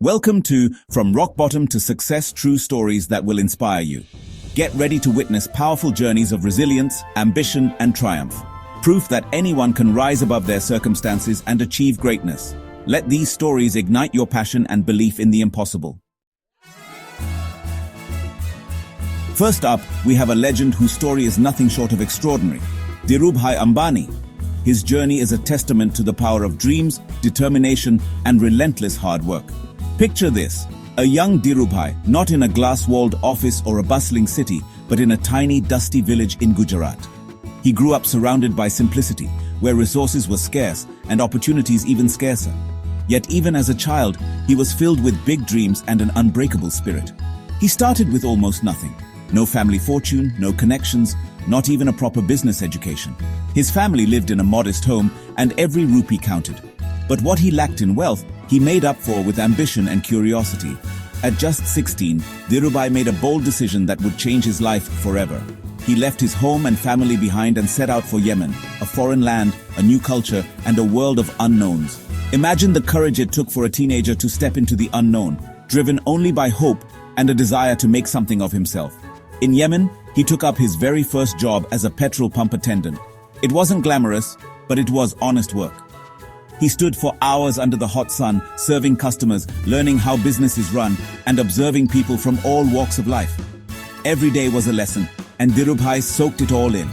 Welcome to From Rock Bottom to Success, True Stories that will inspire you. Get ready to witness powerful journeys of resilience, ambition, and triumph. Proof that anyone can rise above their circumstances and achieve greatness. Let these stories ignite your passion and belief in the impossible. First up, we have a legend whose story is nothing short of extraordinary. Dhirubhai Ambani. His journey is a testament to the power of dreams, determination, and relentless hard work. Picture this, a young Dhirubhai, not in a glass-walled office or a bustling city, but in a tiny, dusty village in Gujarat. He grew up surrounded by simplicity, where resources were scarce and opportunities even scarcer. Yet even as a child, he was filled with big dreams and an unbreakable spirit. He started with almost nothing. No family fortune, no connections, not even a proper business education. His family lived in a modest home, and every rupee counted. But what he lacked in wealth, he made up for with ambition and curiosity. At just 16, Dhirubhai made a bold decision that would change his life forever. He left his home and family behind and set out for Yemen, a foreign land, a new culture, and a world of unknowns. Imagine the courage it took for a teenager to step into the unknown, driven only by hope and a desire to make something of himself. In Yemen, he took up his very first job as a petrol pump attendant. It wasn't glamorous, but it was honest work. He stood for hours under the hot sun, serving customers, learning how business is run, and observing people from all walks of life. Every day was a lesson, and Dhirubhai soaked it all in.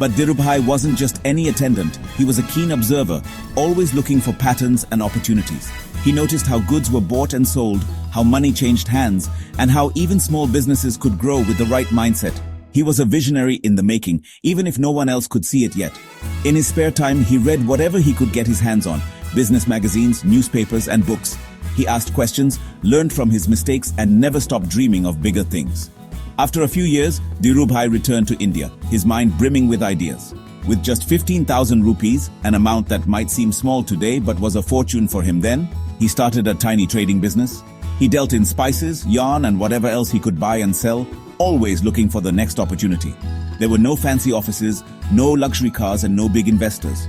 But Dhirubhai wasn't just any attendant, he was a keen observer, always looking for patterns and opportunities. He noticed how goods were bought and sold, how money changed hands, and how even small businesses could grow with the right mindset. He was a visionary in the making, even if no one else could see it yet. In his spare time, he read whatever he could get his hands on, business magazines, newspapers, and books. He asked questions, learned from his mistakes, and never stopped dreaming of bigger things. After a few years, Dhirubhai returned to India, his mind brimming with ideas. With just 15,000 rupees, an amount that might seem small today but was a fortune for him then, he started a tiny trading business. He dealt in spices, yarn, and whatever else he could buy and sell, always looking for the next opportunity. There were no fancy offices, no luxury cars, and no big investors.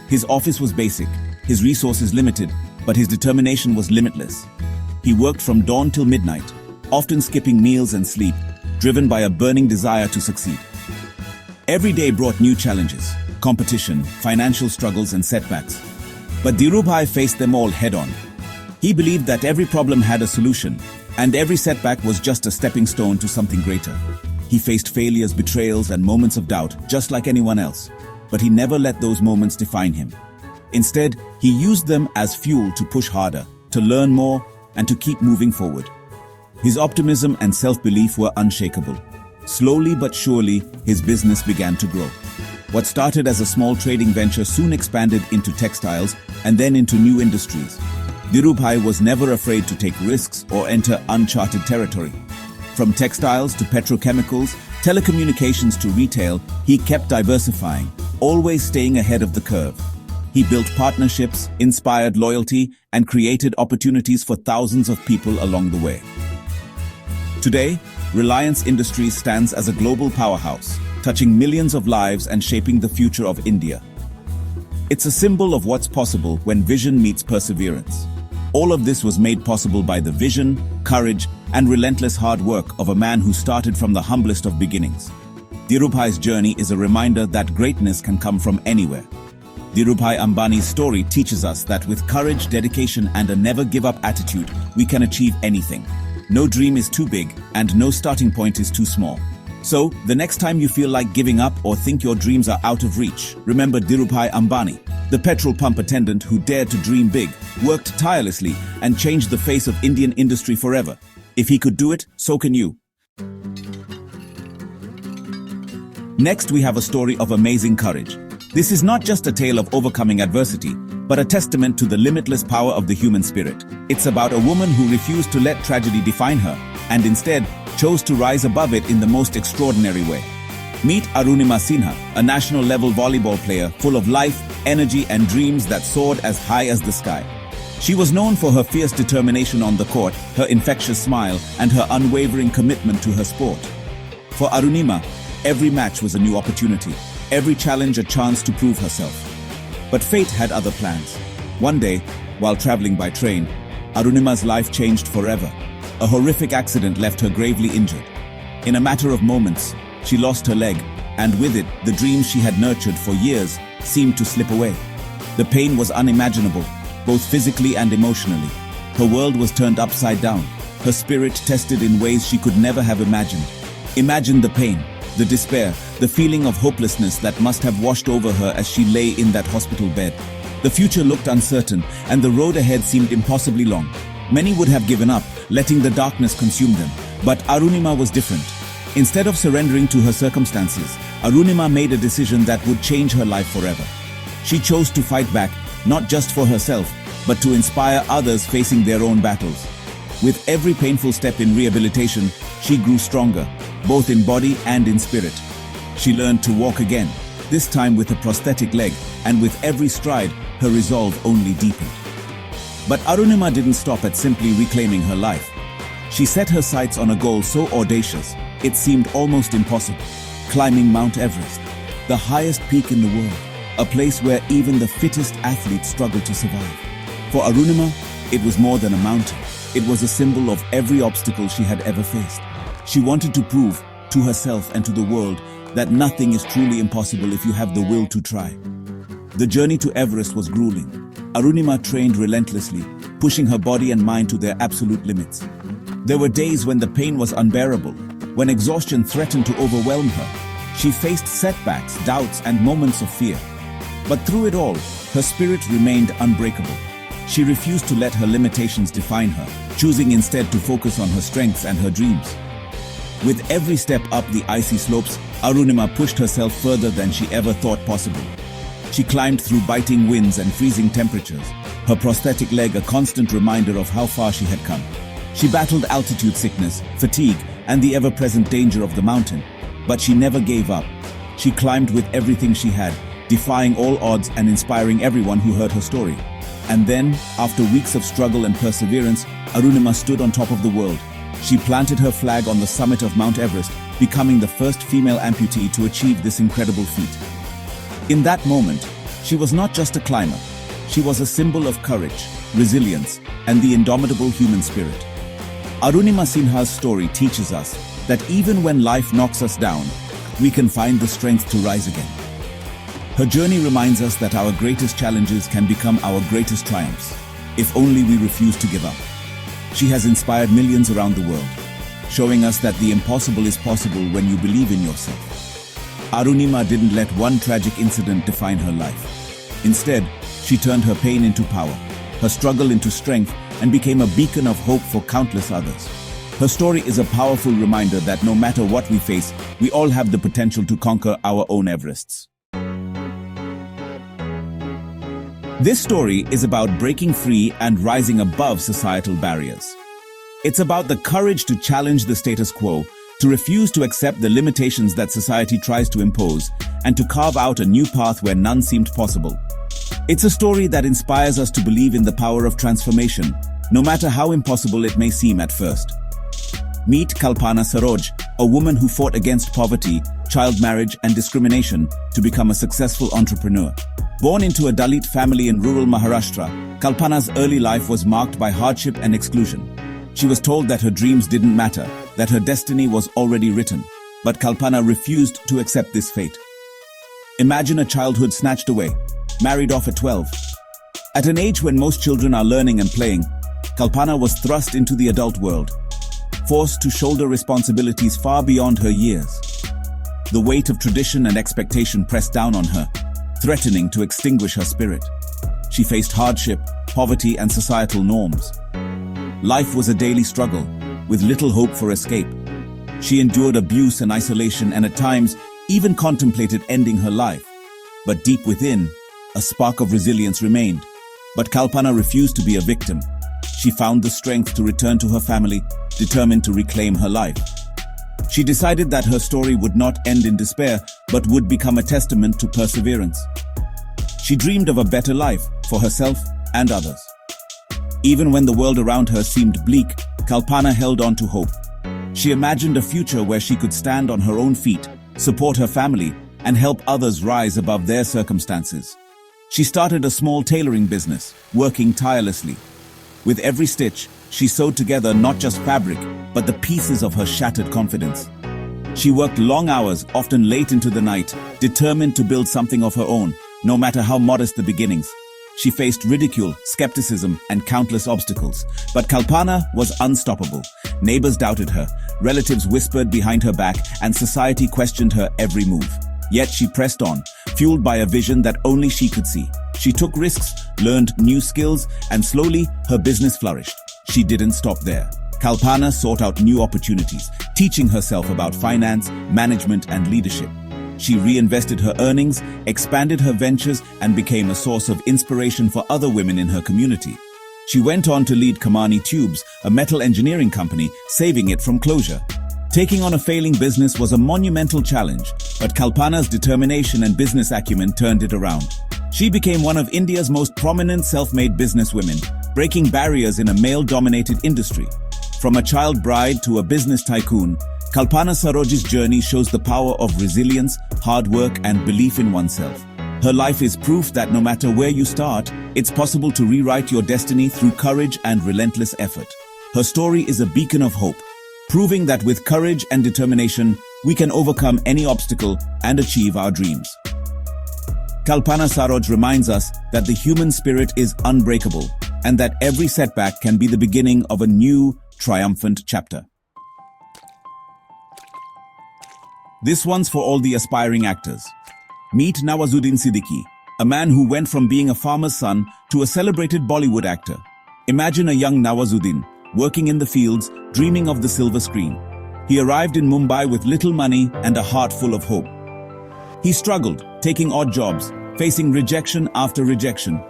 His office was basic, his resources limited, but his determination was limitless. He worked from dawn till midnight, often skipping meals and sleep, driven by a burning desire to succeed. Every day brought new challenges, competition, financial struggles, and setbacks. But Dhirubhai faced them all head-on. He believed that every problem had a solution, and every setback was just a stepping stone to something greater. He faced failures, betrayals, and moments of doubt, just like anyone else. But he never let those moments define him. Instead, he used them as fuel to push harder, to learn more, and to keep moving forward. His optimism and self-belief were unshakable. Slowly but surely, his business began to grow. What started as a small trading venture soon expanded into textiles and then into new industries. Dhirubhai was never afraid to take risks or enter uncharted territory. From textiles to petrochemicals, telecommunications to retail, he kept diversifying, always staying ahead of the curve. He built partnerships, inspired loyalty, and created opportunities for thousands of people along the way. Today, Reliance Industries stands as a global powerhouse, touching millions of lives and shaping the future of India. It's a symbol of what's possible when vision meets perseverance. All of this was made possible by the vision, courage, and relentless hard work of a man who started from the humblest of beginnings. Dhirubhai's journey is a reminder that greatness can come from anywhere. Dhirubhai Ambani's story teaches us that with courage, dedication, and a never-give-up attitude, we can achieve anything. No dream is too big, and no starting point is too small. So, the next time you feel like giving up or think your dreams are out of reach, remember Dhirubhai Ambani, the petrol pump attendant who dared to dream big, worked tirelessly, and changed the face of Indian industry forever. If he could do it, so can you. Next, we have a story of amazing courage. This is not just a tale of overcoming adversity, but a testament to the limitless power of the human spirit. It's about a woman who refused to let tragedy define her, and instead chose to rise above it in the most extraordinary way. Meet Arunima Sinha, a national-level volleyball player full of life, energy, and dreams that soared as high as the sky. She was known for her fierce determination on the court, her infectious smile, and her unwavering commitment to her sport. For Arunima, every match was a new opportunity, every challenge a chance to prove herself. But fate had other plans. One day, while traveling by train, Arunima's life changed forever. A horrific accident left her gravely injured. In a matter of moments, she lost her leg, and with it, the dreams she had nurtured for years seemed to slip away. The pain was unimaginable, both physically and emotionally. Her world was turned upside down, her spirit tested in ways she could never have imagined. Imagine the pain, the despair, the feeling of hopelessness that must have washed over her as she lay in that hospital bed. The future looked uncertain, and the road ahead seemed impossibly long. Many would have given up, letting the darkness consume them. But Arunima was different. Instead of surrendering to her circumstances, Arunima made a decision that would change her life forever. She chose to fight back, not just for herself, but to inspire others facing their own battles. With every painful step in rehabilitation, she grew stronger, both in body and in spirit. She learned to walk again, this time with a prosthetic leg, and with every stride, her resolve only deepened. But Arunima didn't stop at simply reclaiming her life. She set her sights on a goal so audacious, it seemed almost impossible: climbing Mount Everest, the highest peak in the world, a place where even the fittest athletes struggle to survive. For Arunima, it was more than a mountain. It was a symbol of every obstacle she had ever faced. She wanted to prove, to herself and to the world, that nothing is truly impossible if you have the will to try. The journey to Everest was grueling. Arunima trained relentlessly, pushing her body and mind to their absolute limits. There were days when the pain was unbearable, when exhaustion threatened to overwhelm her. She faced setbacks, doubts, and moments of fear. But through it all, her spirit remained unbreakable. She refused to let her limitations define her, choosing instead to focus on her strengths and her dreams. With every step up the icy slopes, Arunima pushed herself further than she ever thought possible. She climbed through biting winds and freezing temperatures, her prosthetic leg a constant reminder of how far she had come. She battled altitude sickness, fatigue, and the ever-present danger of the mountain. But she never gave up. She climbed with everything she had, defying all odds and inspiring everyone who heard her story. And then, after weeks of struggle and perseverance, Arunima stood on top of the world. She planted her flag on the summit of Mount Everest, becoming the first female amputee to achieve this incredible feat. In that moment, she was not just a climber. She was a symbol of courage, resilience, and the indomitable human spirit. Arunima Sinha's story teaches us that even when life knocks us down, we can find the strength to rise again. Her journey reminds us that our greatest challenges can become our greatest triumphs, if only we refuse to give up. She has inspired millions around the world, showing us that the impossible is possible when you believe in yourself. Arunima didn't let one tragic incident define her life. Instead, she turned her pain into power, her struggle into strength, and became a beacon of hope for countless others. Her story is a powerful reminder that no matter what we face, we all have the potential to conquer our own Everests. This story is about breaking free and rising above societal barriers. It's about the courage to challenge the status quo, to refuse to accept the limitations that society tries to impose, and to carve out a new path where none seemed possible. It's a story that inspires us to believe in the power of transformation, no matter how impossible it may seem at first. Meet Kalpana Saroj, a woman who fought against poverty, child marriage, and discrimination to become a successful entrepreneur. Born into a Dalit family in rural Maharashtra, Kalpana's early life was marked by hardship and exclusion. She was told that her dreams didn't matter, that her destiny was already written. But Kalpana refused to accept this fate. Imagine a childhood snatched away, married off at 12. At an age when most children are learning and playing, Kalpana was thrust into the adult world, forced to shoulder responsibilities far beyond her years. The weight of tradition and expectation pressed down on her, threatening to extinguish her spirit. She faced hardship, poverty, and societal norms. Life was a daily struggle, with little hope for escape. She endured abuse and isolation and at times even contemplated ending her life. But deep within, a spark of resilience remained. But Kalpana refused to be a victim. She found the strength to return to her family, determined to reclaim her life. She decided that her story would not end in despair, but would become a testament to perseverance. She dreamed of a better life for herself and others. Even when the world around her seemed bleak, Kalpana held on to hope. She imagined a future where she could stand on her own feet, support her family, and help others rise above their circumstances. She started a small tailoring business, working tirelessly. With every stitch, she sewed together not just fabric, but the pieces of her shattered confidence. She worked long hours, often late into the night, determined to build something of her own, no matter how modest the beginnings. She faced ridicule, skepticism, and countless obstacles. But Kalpana was unstoppable. Neighbors doubted her, relatives whispered behind her back, and society questioned her every move. Yet she pressed on, fueled by a vision that only she could see. She took risks, learned new skills, and slowly her business flourished. She didn't stop there. Kalpana sought out new opportunities, teaching herself about finance, management, and leadership. She reinvested her earnings, expanded her ventures, and became a source of inspiration for other women in her community. She went on to lead Kamani Tubes, a metal engineering company, saving it from closure. Taking on a failing business was a monumental challenge, but Kalpana's determination and business acumen turned it around. She became one of India's most prominent self-made businesswomen, breaking barriers in a male-dominated industry. From a child bride to a business tycoon, Kalpana Saroj's journey shows the power of resilience, hard work, and belief in oneself. Her life is proof that no matter where you start, it's possible to rewrite your destiny through courage and relentless effort. Her story is a beacon of hope, proving that with courage and determination, we can overcome any obstacle and achieve our dreams. Kalpana Saroj reminds us that the human spirit is unbreakable and that every setback can be the beginning of a new, triumphant chapter. This one's for all the aspiring actors. Meet Nawazuddin Siddiqui, a man who went from being a farmer's son to a celebrated Bollywood actor. Imagine a young Nawazuddin, working in the fields, dreaming of the silver screen. He arrived in Mumbai with little money and a heart full of hope. He struggled, taking odd jobs, facing rejection after rejection.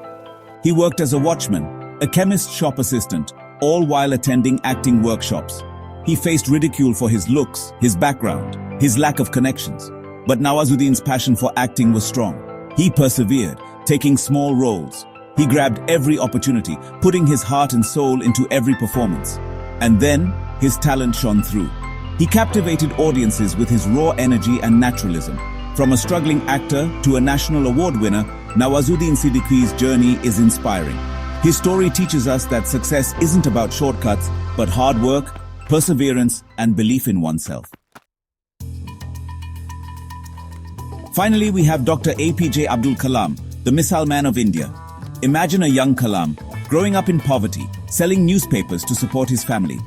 He worked as a watchman, a chemist shop assistant, all while attending acting workshops. He faced ridicule for his looks, his background, his lack of connections. But Nawazuddin's passion for acting was strong. He persevered, taking small roles. He grabbed every opportunity, putting his heart and soul into every performance. And then, his talent shone through. He captivated audiences with his raw energy and naturalism. From a struggling actor to a national award winner, Nawazuddin Siddiqui's journey is inspiring. His story teaches us that success isn't about shortcuts, but hard work, perseverance, and belief in oneself. Finally, we have Dr. APJ Abdul Kalam, the missile man of India. Imagine a young Kalam, growing up in poverty, selling newspapers to support his family.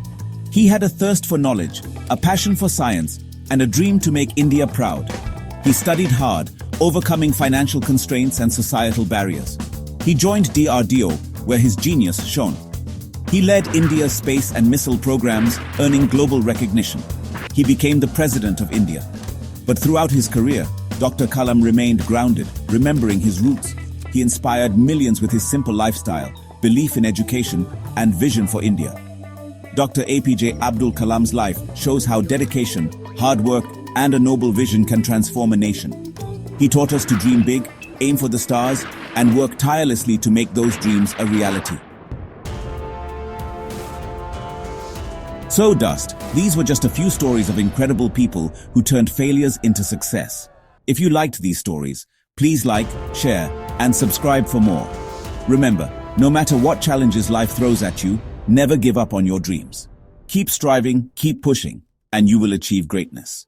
He had a thirst for knowledge, a passion for science, and a dream to make India proud. He studied hard, overcoming financial constraints and societal barriers. He joined DRDO, where his genius shone. He led India's space and missile programs, earning global recognition. He became the President of India. But throughout his career, Dr. Kalam remained grounded, remembering his roots. He inspired millions with his simple lifestyle, belief in education, and vision for India. Dr. APJ Abdul Kalam's life shows how dedication, hard work, and a noble vision can transform a nation. He taught us to dream big, aim for the stars, and work tirelessly to make those dreams a reality. So, Dust, these were just a few stories of incredible people who turned failures into success. If you liked these stories, please like, share, and subscribe for more. Remember, no matter what challenges life throws at you, never give up on your dreams. Keep striving, keep pushing, and you will achieve greatness.